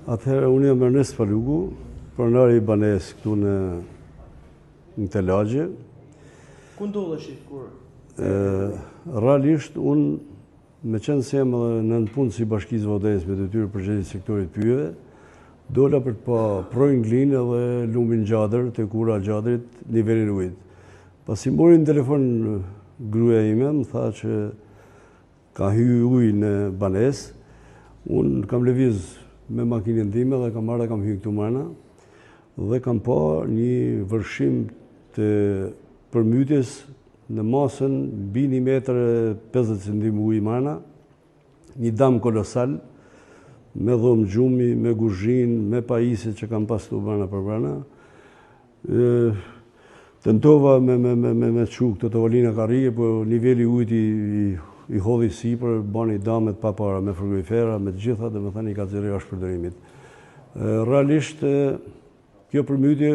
Atëherë, unë jam Ernest Falugu, pronari i banesë këtu në të lagje. Ku ndodheshi kur? Realisht, unë me qenë se jam edhe nën punë si Bashkisë Vaudense me detyrë përgjegjësi sektorit pyjeve, dola për të pa projnë glinë edhe lumbin gjadër, të kura gjadrit, nivelin ujit. Pasi mori në telefon gruaja ime, më tha që ka hyrë ujë në banesë, unë kam lëviz me makinën time dhe kam marrë dhe kam hyrë këtu mrena dhe kam pa një vërshim të përmytjes në masën mbi 1,50 cm ujë mrena, një dam kolosal me dhomë gjumi, me guzhin, me pajisje që kam pas të mrena për mrena. Tentova me çu këtë tovalina karrige, po niveli ujit i hodhi sipër, bani damet pa para, me frigorifera, me të gjitha, dhe me thani ka zirë jashtë përdorimit. Realisht, kjo përmytje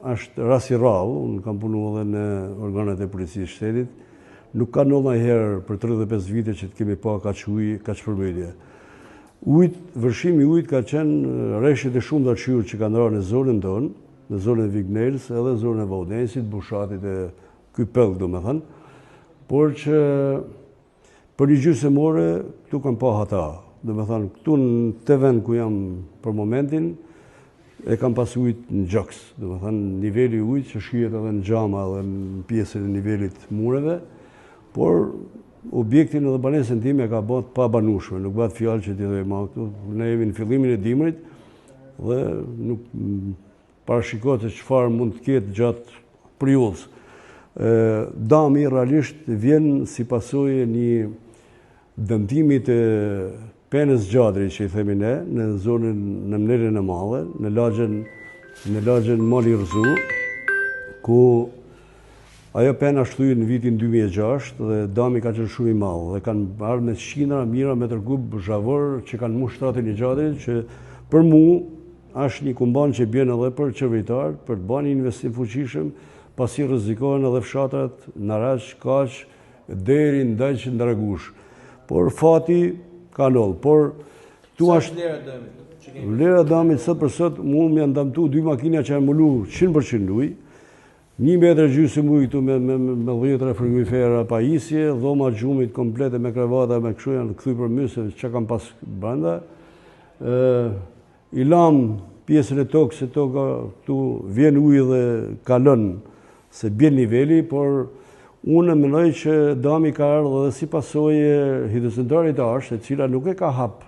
është rast i rrallë, unë kam punu edhe në organet e policisë shtetit, nuk ka ndodhur ndonjëherë për 35 vite që të kemi pa kaq ujë, kaq përmytje. Vërshimi i ujit ka qenë rreshtet e shumta të shyrë që kanë ndarë në zonën tonë, në zonën e Vignels, edhe zonën e Vaudensit, Bushatit e ky pell, domethënë, por që për një gjysmore, këtu kam pa hata. Domethënë, këtu në të vend ku jam për momentin, e kam pas ujit në gjoks. Domethënë, niveli i ujit që shihet edhe në xhama dhe në pjesën e nivelit mureve, por objektin edhe banesën time ka bërë pa banueshme, nuk bëhet fjalë që t'i dhejmë këtu. Ne jemi në fillimin e dimrit dhe nuk parashikohet se çfarë mund të ketë gjatë priullës. Dami realisht vjen si pasojë një dëmtimi të penës gjadri që i themi ne, në zonën në Mnerën e Madhe, në lagjen Mali Rzu, ku ajo pena shthyr në vitin 2006 dhe dami ka qenë shumë i madh dhe kanë ardhur me qindra mijëra metër kub zhavor që kanë mush shtratin e gjadrit, që për mua është një kumban që bjen edhe për qeveritar, për të bërë një investim fuqishëm, pasi rrezikohen edhe fshatrat Naraç, Kaq, deri ndaj Dragush. Por fati ka ndodhur. Por tu është vlera e damit sot për sot, mua më janë damtu 2 makina që janë mulu 100% ujë, 1,5 metër ujë këtu me 10 frigorifera pajisje, dhoma gjumit komplete me krevata, me kështu janë kthy për mysë që kam pas brenda. I lam pjesën e tokës, se toka këtu vjen ujë dhe kalon se bjen niveli, por unë mendoj që dami ka ardhur edhe si pasojë hidrocentarit Ash, e cila nuk e ka hap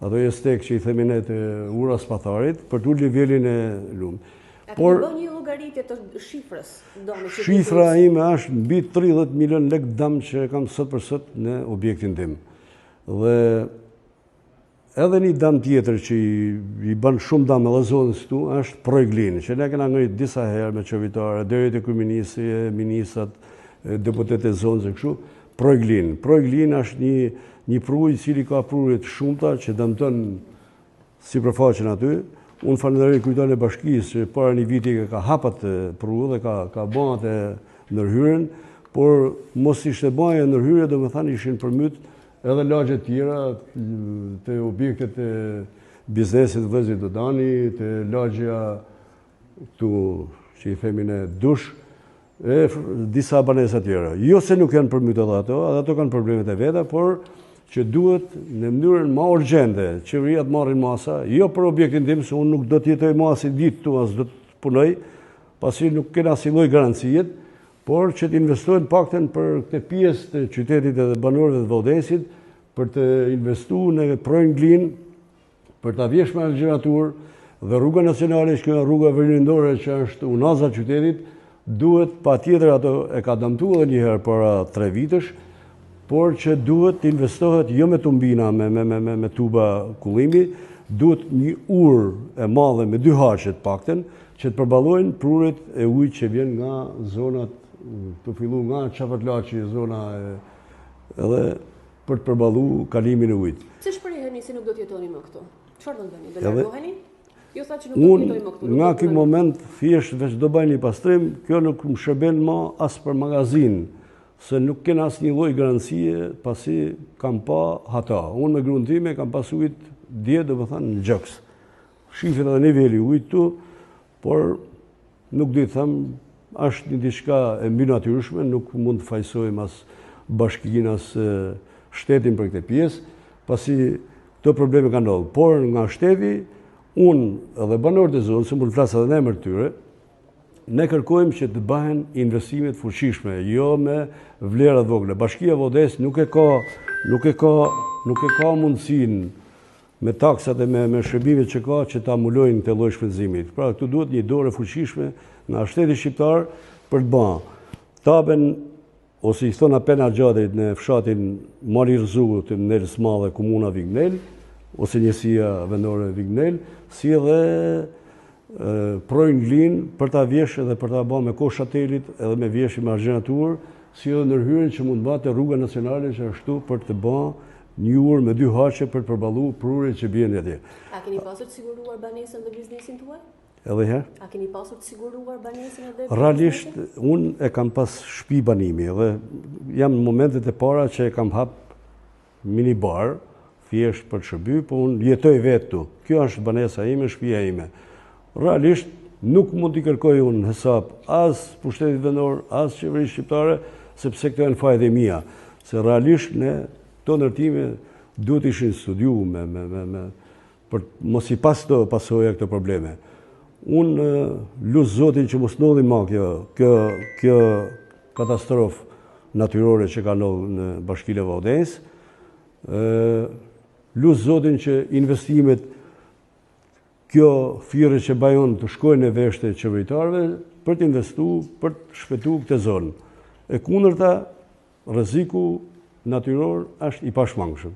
ato stek që i themi ne të ura spatharit për të ulë nivelin e lumit. Por bën një llogaritje të shifrës dami. Shifra ime është mbi 30 milion lek dam që kam sot për sot në objektin tim. Dhe edhe një dam tjetër që i bën shumë dam edhe zonës këtu është Projglin, që ne kena ngrit disa herë me qeveritarë, deri te kryeministri, ministrat, deputetë e zonës e kështu. Projglin është një prujë i cili ka prurje të shumta që dëmton sipërfaqen aty. Unë falenderoj Kryetarën e Bashkisë që para një viti ka hap atë prurë dhe ka bën atë ndërhyrjen, por mos ishte bënë ndërhyrje, domethënë ishin përmyt edhe lagje tjera të objektet e biznesit Vëzhgjet Dodani, të lagja këtu që i themi ne dush, e disa banesa tjera. Jo se nuk janë përmyt edhe ato kanë problemet e veta, por që duhet në mënyrën më urgjente qeveria të marrin masa, jo për objektin tim, se unë nuk do të jetoj më as ditë tu, as do të punoj, pasi nuk kena asnjë lloj garancie, por që të investojnë paktën për këtë pjesë të qytetit edhe banorëve të Vaudensit, për të investuar në Projglin, për ta vjesh me gjenatur dhe rruga nacionale që është rruga verindore që është unaza e qytetit, duhet patjetër ato e ka dëmtuar edhe një herë para 3 vitesh, por që duhet të investohet jo me tumbina, me tuba kullimi, duhet një urë e madhe me 2 haqet paktën, që të përballojnë prurjet e ujit që vjen nga zonat, të fillu nga Çafatllaçi, zona edhe për të përballuar kalimin e ujit. Pse shpreheni se nuk do të jetoni më këtu? Çfarë do bëni? Do largoheni? Jo sa që nuk do të jetoj më këtu. Nga ky moment thjesht veç do bëj një pastrim, kjo nuk më shërben më as për magazin, se nuk kena asnjë lloj garancie pasi kam pa hata. Unë me gruan time kam pas ujit dje, domethënë në gjoks. shifet edhe niveli ujtë tu, por nuk do të them, është një diçka e mbi natyrshme, nuk mund të fajsojmë as bashkinë as shtetin për këtë pjesë, pasi këto probleme kanë ndodhur. Por nga shteti, unë edhe banorët e zonës, se mund të flas edhe në emër të tyre, ne kërkojmë që të bëhen investime të fuqishme, jo me vlera të vogla. Bashkia Vodesë nuk e ka mundësinë me taksat e me shërbimet që ka që ta mulojnë këtë lloj shpenzimit. Pra këtu duhet një dorë e fuqishme nga shteti shqiptar për të bërë taben ose i thon Apena Gjadrit në fshatin Mali Rzugut të Nelës Madhe, komuna Vignel, ose njësia vendore Vignel, si edhe projnë linë për ta vjesh edhe për ta bërë me koshatelit edhe me vjesh me argjenatur, si edhe ndërhyrjen që mund bate rruga nacionale që ashtu për të bërë një urë me 2 haqe për të përballu prurjet që bjen atje. A keni pasur të siguruar banesën dhe biznesin tuaj? Edhe herë? A keni pasur të siguruar banesën edhe realisht, unë e kam pas shtëpi banimi dhe jam në momentet e para që e kam hap minibar, thjesht për të shërby, po unë jetoj vetë tu. Kjo është banesa ime, shtëpia ime. Realisht, nuk mund t'i kërkoj unë hesap as pushtetit vendor, as qeverisë shqiptare, sepse këto janë fajt e mia. Se realisht ne këto ndërtime duhet ishin studiu për mos i pas të pasoja këto probleme. Unë lusë Zotin që mos ndodhi ma kjo katastrofë natyrore që ka ndodhur në Bashkinë e Vodensë. Lusë Zotin që investimet, kjo thirrje që bajon të shkojnë në vesh të qeveritarëve për të investuar, për të shpëtuar këtë zonë. E kundërta, rreziku natyror është i pashmangshëm.